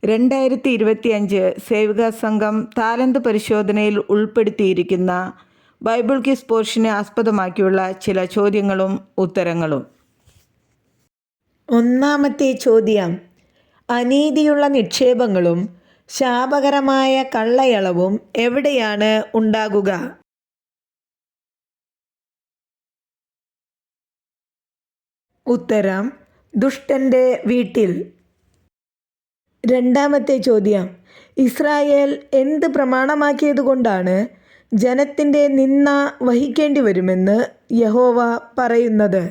2025 സേവിക സംഘം താലന്ത് പരിശോധനയിൽ ഉൾപ്പെടുത്തിയിരിക്കുന്ന ബൈബിൾ ക്വിസ് പോർഷനെ ആസ്പദമാക്കിയുള്ള ചില ചോദ്യങ്ങളും ഉത്തരങ്ങളും. ഒന്നാമത്തെ ചോദ്യം: അനീതിയുള്ള നിക്ഷേപങ്ങളും ശാപകരമായ കള്ളയളവും എവിടെയാണ് ഉണ്ടാകുക? ഉത്തരം: ദുഷ്ടന്റെ വീട്ടിൽ. രണ്ടാമത്തെ ചോദ്യം: ഇസ്രായേൽ എന്ത് പ്രമാണമാക്കിയതുകൊണ്ടാണ് ജനത്തിൻ്റെ നിന്ദ വഹിക്കേണ്ടി വരുമെന്ന് യഹോവ പറയുന്നത്?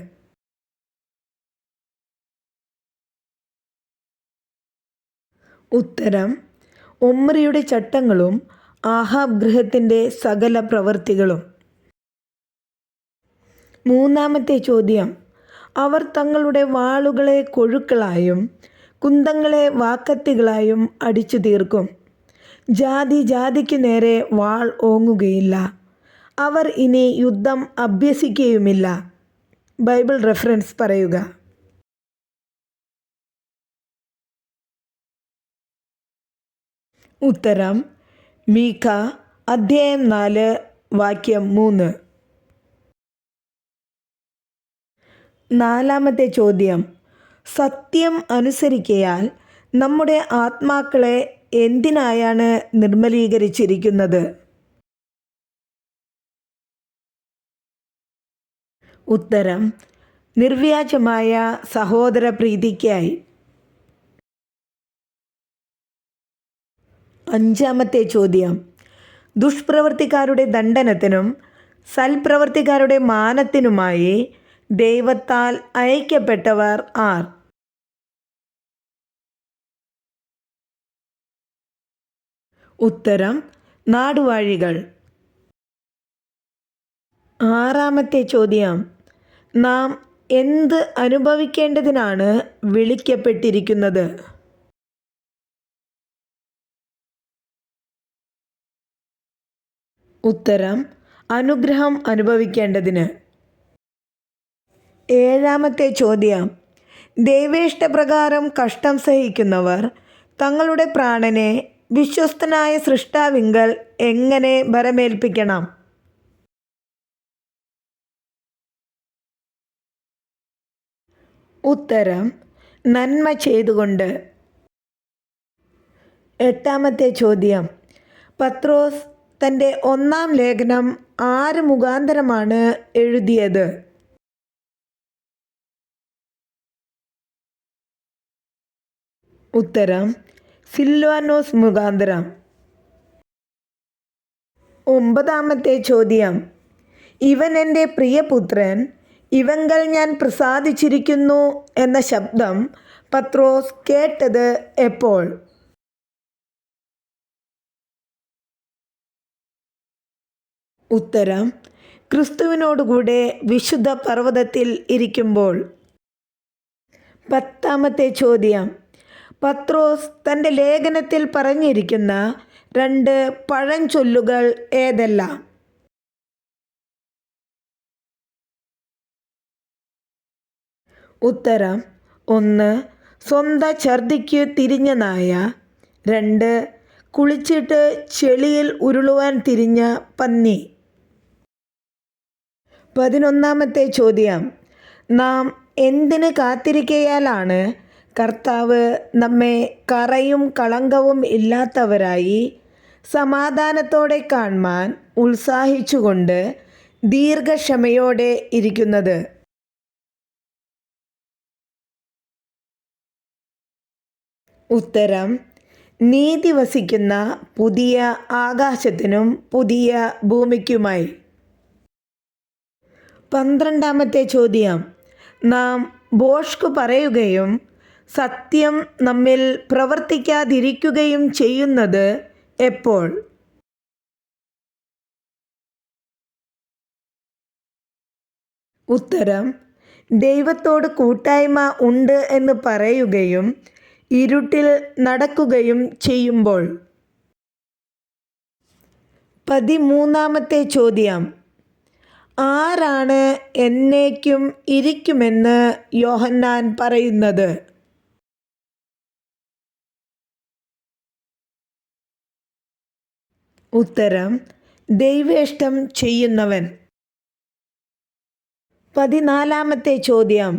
ഉത്തരം: ഒമ്രിയുടെ ചട്ടങ്ങളും ആഹാബ് ഗൃഹത്തിൻ്റെ സകല പ്രവൃത്തികളും. മൂന്നാമത്തെ ചോദ്യം: അവർ തങ്ങളുടെ വാളുകളെ കൊഴുക്കളായും കുന്തങ്ങളെ വാക്കത്തികളായും അടിച്ചു തീർക്കും. ജാതി ജാതിക്കു നേരെ വാൾ ഓങ്ങുകയില്ല. അവർ ഇനി യുദ്ധം അഭ്യസിക്കുകയുമില്ല. ബൈബിൾ റെഫറൻസ് പറയുക. ഉത്തരം: മീഖ അധ്യായം 4 വാക്യം 3. നാലാമത്തെ ചോദ്യം: സത്യം അനുസരിക്കയാൽ നമ്മുടെ ആത്മാക്കളെ എന്തിനായാണ് നിർമ്മലീകരിച്ചിരിക്കുന്നത്? ഉത്തരം: നിർവ്യാജമായ സഹോദര പ്രീതിക്കായി. അഞ്ചാമത്തെ ചോദ്യം: ദുഷ്പ്രവൃത്തിക്കാരുടെ ദണ്ഡനത്തിനും സൽപ്രവൃത്തിക്കാരുടെ മാനത്തിനുമായി ദൈവത്താൽ അയക്കപ്പെട്ടവർ ആർ? ഉത്തരം: നാടുവാഴികൾ. ആറാമത്തെ ചോദ്യം: നാം എന്ത് അനുഭവിക്കേണ്ടതിനാണ് വിളിക്കപ്പെട്ടിരിക്കുന്നത്? ഉത്തരം: അനുഗ്രഹം അനുഭവിക്കേണ്ടതിന്. ഏഴാമത്തെ ചോദ്യം: ദൈവേഷ്ടപ്രകാരം കഷ്ടം സഹിക്കുന്നവർ തങ്ങളുടെ പ്രാണനെ വിശ്വസ്തനായ സൃഷ്ടാവിങ്കൽ എങ്ങനെ ഭരമേൽപ്പിക്കണം? ഉത്തരം: നന്മ ചെയ്തുകൊണ്ട്. എട്ടാമത്തെ ചോദ്യം: പത്രോസ് തൻ്റെ ഒന്നാം ലേഖനം ആര് മുഖാന്തരമാണ് എഴുതിയത്? ഉത്തരം: സിൽവാനോസ് മുഖാന്തരം. ഒമ്പതാമത്തെ ചോദ്യം: ഇവൻ എൻ്റെ പ്രിയപുത്രൻ, ഇവങ്കൽ ഞാൻ പ്രസാദിച്ചിരിക്കുന്നു എന്ന ശബ്ദം പത്രോസ് കേട്ടത് എപ്പോൾ? ഉത്തരം: ക്രിസ്തുവിനോടുകൂടെ വിശുദ്ധ പർവ്വതത്തിൽ ഇരിക്കുമ്പോൾ. പത്താമത്തെ ചോദ്യം: പത്രോസ് തൻ്റെ ലേഖനത്തിൽ പറഞ്ഞിരിക്കുന്ന 2 പഴഞ്ചൊല്ലുകൾ ഏതെല്ലാം? ഉത്തരം: 1 സ്വന്തം ഛർദിക്ക് തിരിഞ്ഞ നായ, 2 കുളിച്ചിട്ട് ചെളിയിൽ ഉരുളുവാൻ തിരിഞ്ഞ പന്നി. 11ാമത്തെ ചോദ്യം: നാം എന്തിന് കാത്തിരിക്കയാലാണ് കർത്താവ് നമ്മെ കറയും കളങ്കവും ഇല്ലാത്തവരായി സമാധാനത്തോടെ കാൺമാൻ ഉത്സാഹിച്ചുകൊണ്ട് ദീർഘക്ഷമയോടെ ഇരിക്കുന്നത്? ഉത്തരം: നീതി വസിക്കുന്ന പുതിയ ആകാശത്തിനും പുതിയ ഭൂമിക്കുമായി. 12ാമത്തെ ചോദ്യം: നാം ഭോഷ്ക് പറയുകയും സത്യം നമ്മിൽ പ്രവർത്തിക്കാതിരിക്കുകയും ചെയ്യുന്നത് എപ്പോൾ? ഉത്തരം: ദൈവത്തോട് കൂട്ടായ്മ ഉണ്ട് എന്ന് പറയുകയും ഇരുട്ടിൽ നടക്കുകയും ചെയ്യുമ്പോൾ. 13ാമത്തെ ചോദ്യം: ആരാണ് എന്നേക്കും ഇരിക്കുമെന്ന് യോഹന്നാൻ പറയുന്നത്? ഉത്തരം ദൈവേഷ്ടം ചെയ്യുന്നവൻ. 14 ചോദ്യം.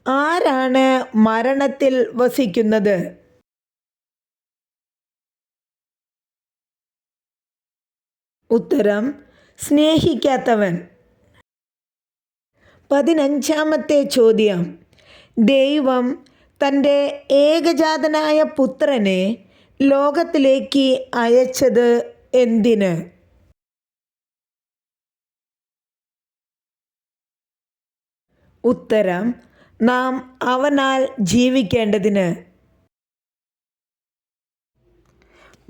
ആരാണ് മരണത്തിൽ വസിക്കുന്നത്? ഉത്തരം സ്നേഹിക്കാത്തവൻ. 15 ചോദ്യം. ദൈവം തൻ്റെ ഏകജാതനായ പുത്രനെ ലോകത്തിലേക്ക് അയച്ചത് എന്തിന്? ഉത്തരം നാം അവനാൽ ജീവിക്കേണ്ടതിന്.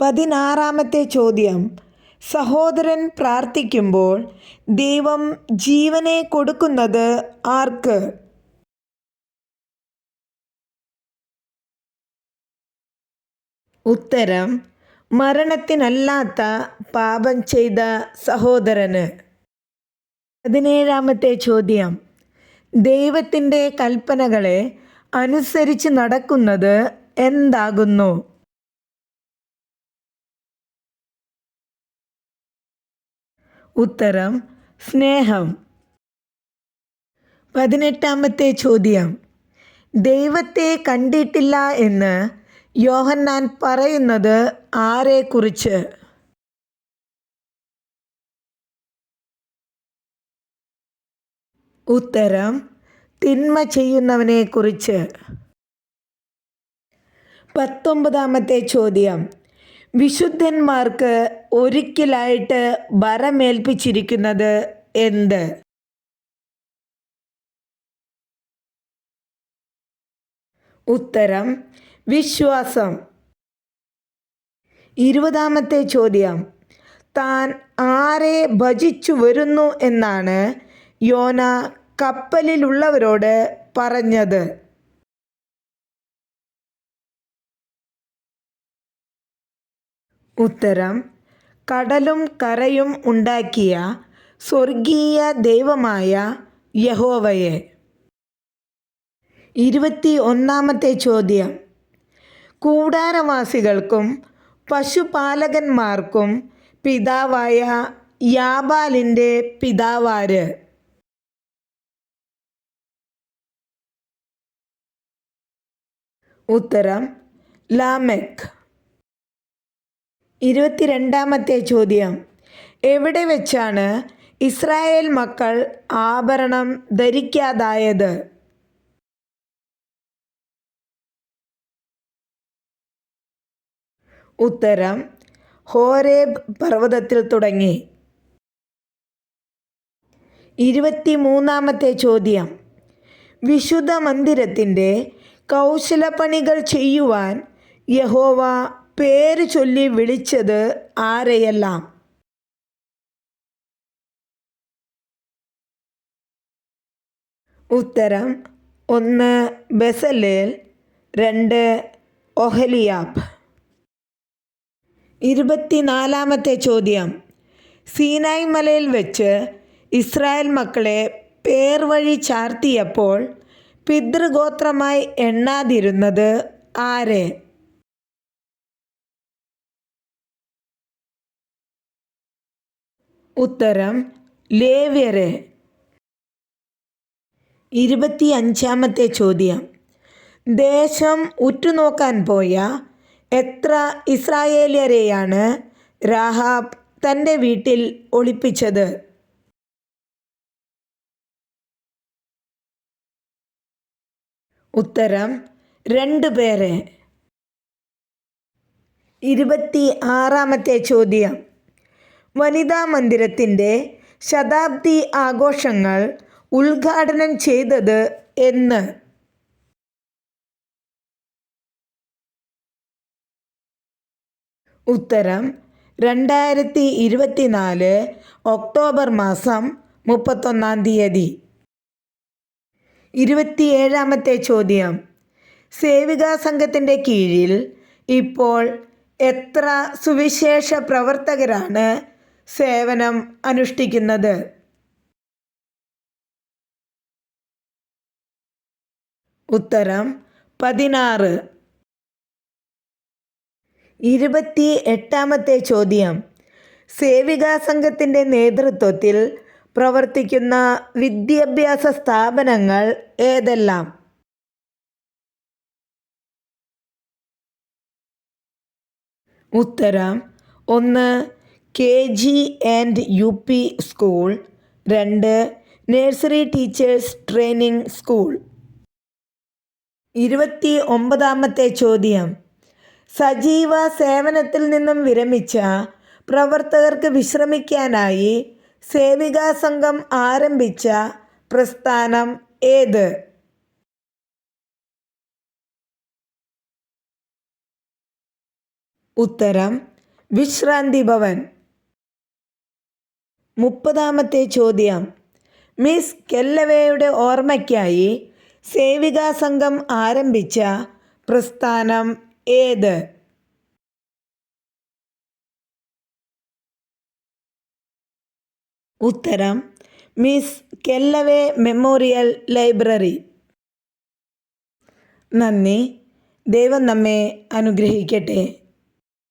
16 ചോദ്യം. സഹോദരൻ പ്രാർത്ഥിക്കുമ്പോൾ ദൈവം ജീവനെ കൊടുക്കുന്നത് ആർക്ക്? ഉത്തരം മരണത്തിനല്ലാത്ത പാപം ചെയ്ത സഹോദരന്. 17 ചോദ്യം. ദൈവത്തിൻ്റെ കൽപ്പനകളെ അനുസരിച്ച് നടക്കുന്നത് എന്താകുന്നു? ഉത്തരം സ്നേഹം. 18 ചോദ്യം. ദൈവത്തെ കണ്ടിട്ടില്ല എന്ന് യോഹന്നാൻ പറയുന്നത് ആരെക്കുറിച്ച്? ഉത്തരം തിന്മ ചെയ്യുന്നവനെക്കുറിച്ച്. 19 ചോദ്യം. വിശുദ്ധന്മാർക്ക് ഒരിക്കലായിട്ട് ഭരമേൽപ്പിച്ചിരിക്കുന്നത് എന്ത്? ഉത്തരം വിശ്വാസം. 20 ചോദ്യം. താൻ ആരെ ഭജിച്ചു വരുന്നു എന്നാണ് യോന കപ്പലിലുള്ളവരോട് പറഞ്ഞത്? ഉത്തരം കടലും കരയും ഉണ്ടാക്കിയ സ്വർഗീയ ദൈവമായ യഹോവയെ. 21 ചോദ്യം. കൂടാരവാസികൾക്കും പശുപാലകന്മാർക്കും പിതാവായ യാബാലിൻ്റെ പിതാവാര്? ഉത്തരം ലാമെക്ക്. 22 ചോദ്യം. എവിടെ വെച്ചാണ് ഇസ്രായേൽ മക്കൾ ആഭരണം ധരിക്കാതായത്? ഉത്തരം ഹോരേബ് പർവ്വതത്തിൽ തുടങ്ങി. 23 ചോദ്യം. വിശുദ്ധ മന്ദിരത്തിൻ്റെ കൗശലപ്പണികൾ ചെയ്യുവാൻ യഹോവ പേര് ചൊല്ലി വിളിച്ചത് ആരെയെല്ലാം? ഉത്തരം 1 ബെസലേൽ, 2 ഒഹലിയാബ്. 24 ചോദ്യം. സീനായ് മലയിൽ വെച്ച് ഇസ്രായേൽ മക്കളെ പേർ വഴി ചാർത്തിയപ്പോൾ പിതൃഗോത്രമായി എണ്ണാതിരുന്നത് ആരെ? ഉത്തരം ലേവ്യരെ. 25 ചോദ്യം. ദേശം ഉറ്റുനോക്കാൻ പോയ എത്ര ഇസ്രായേല്യരെയാണ് രാഹാബ് തൻ്റെ വീട്ടിൽ ഒളിപ്പിച്ചത്? ഉത്തരം 2 പേരെ. 26 ചോദ്യം. വനിതാ മന്ദിരത്തിൻ്റെ ശതാബ്ദി ആഘോഷങ്ങൾ ഉദ്ഘാടനം ചെയ്തത് എന്ന്? ഉത്തരം 2024 ഒക്ടോബർ മാസം 31 27 ചോദ്യം. സേവികാ സംഘത്തിൻ്റെ കീഴിൽ ഇപ്പോൾ എത്ര സുവിശേഷ പ്രവർത്തകരാണ് സേവനം അനുഷ്ഠിക്കുന്നത്? ഉത്തരം 16. 28 ചോദ്യം. സേവികാ സംഘത്തിൻ്റെ നേതൃത്വത്തിൽ പ്രവർത്തിക്കുന്ന വിദ്യാഭ്യാസ സ്ഥാപനങ്ങൾ ഏതെല്ലാം? ഉത്തരം: 1. KG and UP school. 2. Nursery teachers training school. 29-ാമത്തെ ചോദ്യം. സജീവ സേവനത്തിൽ നിന്നും വിരമിച്ച പ്രവർത്തകർക്ക് വിശ്രമിക്കാനായി സേവികാ സംഘം ആരംഭിച്ച പ്രസ്ഥാനം ഏത്? ഉത്തരം: വിശ്രാന്തി ഭവൻ. 30-ാമത്തെ ചോദ്യം. മിസ് കെല്ലവയുടെ ഓർമ്മയ്ക്കായി സേവികാ സംഘം ആരംഭിച്ച പ്രസ്ഥാനം ഏത്? ഉത്തരം: മിസ് കെല്ലവെ മെമ്മോറിയൽ ലൈബ്രറി. നന്ദി. ദൈവം നമ്മെ അനുഗ്രഹിക്കട്ടെ.